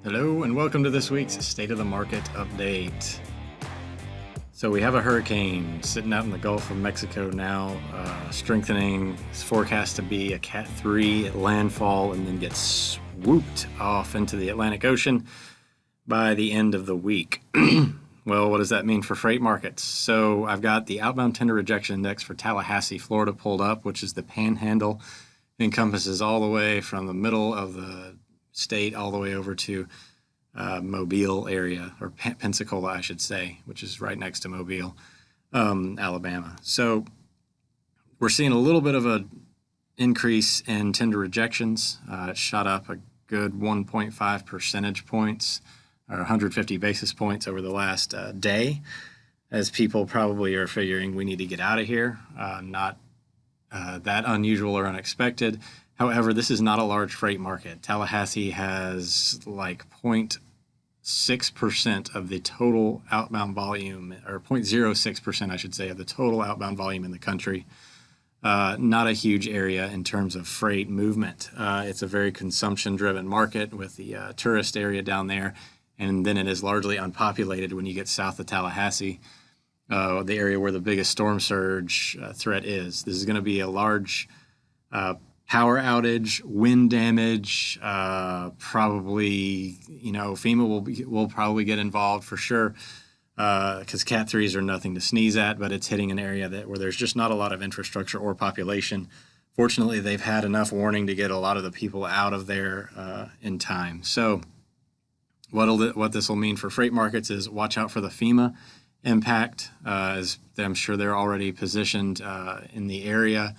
Hello and welcome to this week's State of the Market update. So we have a hurricane sitting out in the Gulf of Mexico now, strengthening. It's forecast to be a Cat 3 landfall and then get swooped off into the Atlantic Ocean by the end of the week. Well, what does that mean for freight markets? So I've got the outbound tender rejection index for Tallahassee, Florida pulled up, which is the panhandle. It encompasses all the way from the middle of the state all the way over to Mobile area, or Pensacola, I should say, which is right next to Mobile, Alabama. So we're seeing a little bit of an increase in tender rejections. It shot up a good 1.5 percentage points, or 150 basis points over the last day, as people probably are figuring we need to get out of here. Not that unusual or unexpected. However, this is not a large freight market. Tallahassee has like 0.6% of the total outbound volume, or 0.06%, I should say, of the total outbound volume in the country. Not a huge area in terms of freight movement. It's a very consumption-driven market with the tourist area down there, and then it is largely unpopulated when you get south of Tallahassee, the area where the biggest storm surge threat is. This is going to be a large power outage, wind damage, probably, FEMA will probably get involved for sure, because Cat 3s are nothing to sneeze at, but it's hitting an area where there's just not a lot of infrastructure or population. Fortunately, they've had enough warning to get a lot of the people out of there in time. So what this will mean for freight markets is watch out for the FEMA impact, as I'm sure they're already positioned in the area.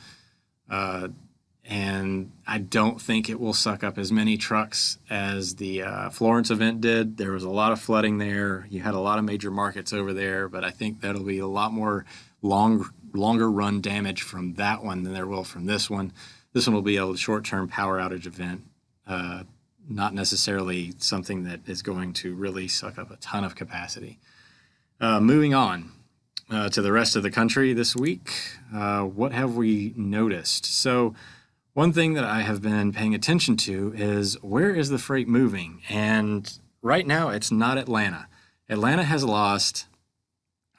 And I don't think it will suck up as many trucks as the Florence event did. There was a lot of flooding there. You had a lot of major markets over there, but I think that'll be a lot more longer run damage from that one than there will from this one. This one will be a short-term power outage event, not necessarily something that is going to really suck up a ton of capacity. Moving on to the rest of the country this week, what have we noticed? So one thing that I have been paying attention to is where is the freight moving? And right now it's not Atlanta. Atlanta has lost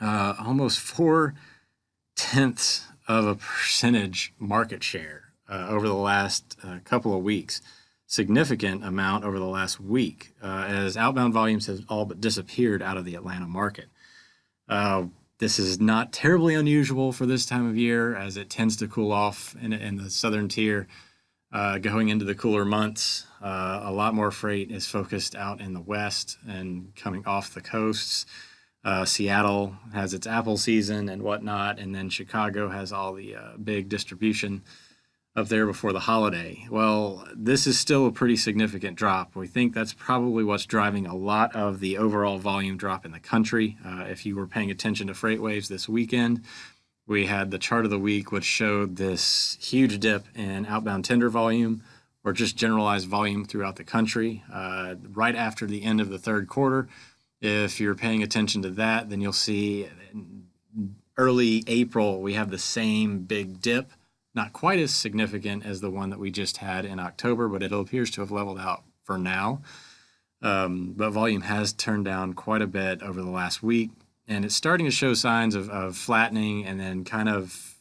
almost 0.4% market share over the last couple of weeks. Significant amount over the last week, as outbound volumes have all but disappeared out of the Atlanta market. This is not terribly unusual for this time of year, as it tends to cool off in the southern tier going into the cooler months. A lot more freight is focused out in the west and coming off the coasts. Seattle has its apple season and whatnot, and then Chicago has all the big distribution up there before the holiday. Well, this is still a pretty significant drop. We think that's probably what's driving a lot of the overall volume drop in the country. If you were paying attention to FreightWaves this weekend, we had the chart of the week, which showed this huge dip in outbound tender volume, or just generalized volume throughout the country, right after the end of the third quarter. If you're paying attention to that, then you'll see in early April, we have the same big dip. Not quite as significant as the one that we just had in October, but it appears to have leveled out for now. But volume has turned down quite a bit over the last week, and it's starting to show signs of flattening and then kind of,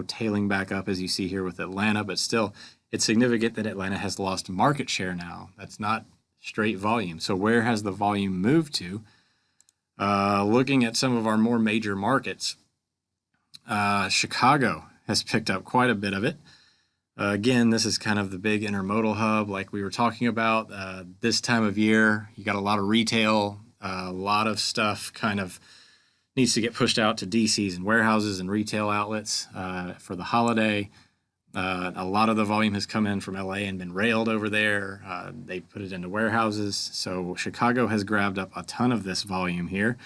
tailing back up, as you see here with Atlanta. But still, it's significant that Atlanta has lost market share now. That's not straight volume. So where has the volume moved to? Looking at some of our more major markets, Chicago has picked up quite a bit of it. Again, this is kind of the big intermodal hub like we were talking about. This time of year, you got a lot of retail, a lot of stuff kind of needs to get pushed out to DCs and warehouses and retail outlets for the holiday. A lot of the volume has come in from LA and been railed over there. They put it into warehouses. So Chicago has grabbed up a ton of this volume here.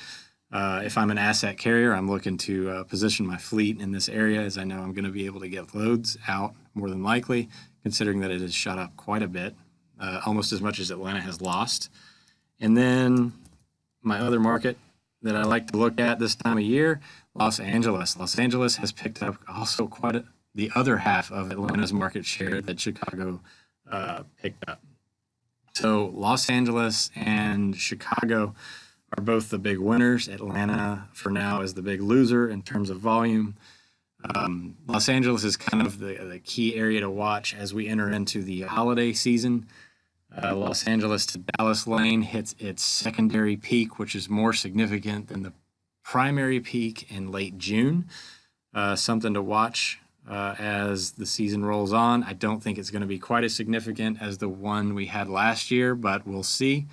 If I'm an asset carrier, I'm looking to position my fleet in this area, as I know I'm going to be able to get loads out more than likely, considering that it has shot up quite a bit, almost as much as Atlanta has lost. And then my other market that I like to look at this time of year, Los Angeles. Los Angeles has picked up also the other half of Atlanta's market share that Chicago picked up. So Los Angeles and Chicago are both the big winners. Atlanta, for now, is the big loser in terms of volume. Los Angeles is kind of the key area to watch as we enter into the holiday season. Los Angeles to Dallas lane hits its secondary peak, which is more significant than the primary peak in late June. Something to watch as the season rolls on. I don't think it's going to be quite as significant as the one we had last year, but we'll see.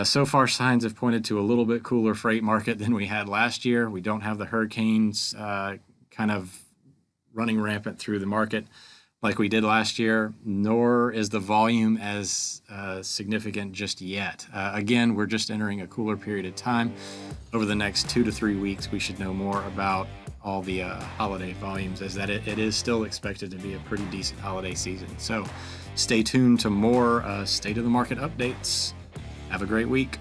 So far, signs have pointed to a little bit cooler freight market than we had last year. We don't have the hurricanes kind of running rampant through the market like we did last year, nor is the volume as significant just yet. Again, we're just entering a cooler period of time. Over the next 2 to 3 weeks, we should know more about all the holiday volumes, as that it is still expected to be a pretty decent holiday season. So stay tuned to more State of the Market updates. Have a great week.